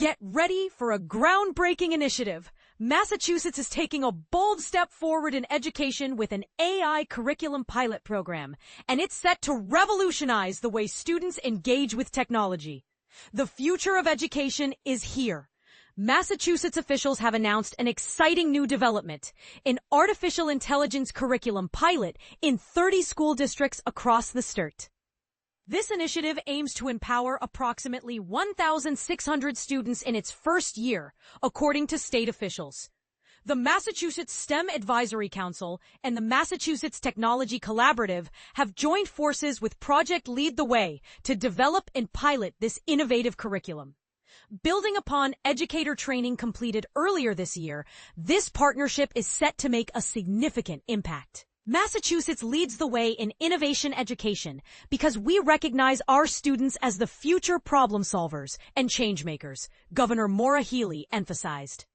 Get ready for a groundbreaking initiative. Massachusetts is taking a bold step forward in education with an AI curriculum pilot program, and it's set to revolutionize the way students engage with technology. The future of education is here. Massachusetts officials have announced an exciting new development, an artificial intelligence curriculum pilot in 30 school districts across the state. This initiative aims to empower approximately 1,600 students in its first year, according to state officials. The Massachusetts STEM Advisory Council and the Massachusetts Technology Collaborative have joined forces with Project Lead the Way to develop and pilot this innovative curriculum. Building upon educator training completed earlier this year, this partnership is set to make a significant impact. Massachusetts leads the way in innovation education because we recognize our students as the future problem solvers and change makers, Governor Maura Healey emphasized.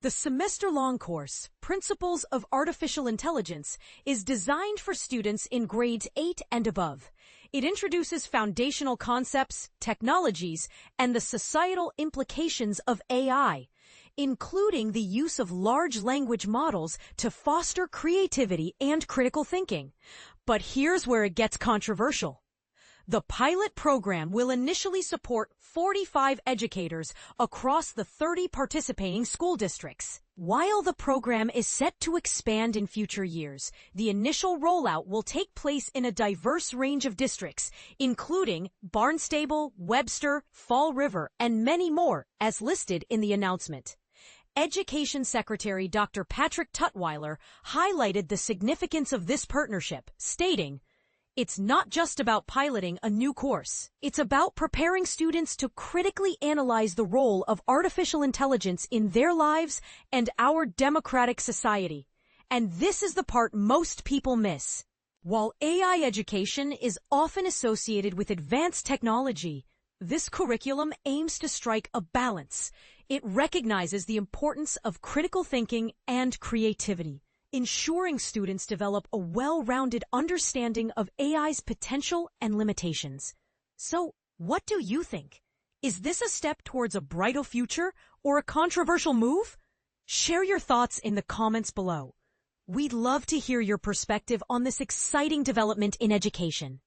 The semester-long course, Principles of Artificial Intelligence, is designed for students in grades 8 and above. It introduces foundational concepts, technologies, and the societal implications of AI, including the use of large language models to foster creativity and critical thinking. But here's where it gets controversial. The pilot program will initially support 45 educators across the 30 participating school districts. While the program is set to expand in future years, the initial rollout will take place in a diverse range of districts, including Barnstable, Webster, Fall River, and many more, as listed in the announcement. Education Secretary Dr. Patrick Tutwiler highlighted the significance of this partnership, stating, "It's not just about piloting a new course. It's about preparing students to critically analyze the role of artificial intelligence in their lives and our democratic society. And this is the part most people miss. While AI education is often associated with advanced technology, this curriculum aims to strike a balance. It recognizes the importance of critical thinking and creativity, ensuring students develop a well-rounded understanding of AI's potential and limitations." So, what do you think? Is this a step towards a brighter future or a controversial move? Share your thoughts in the comments below. We'd love to hear your perspective on this exciting development in education.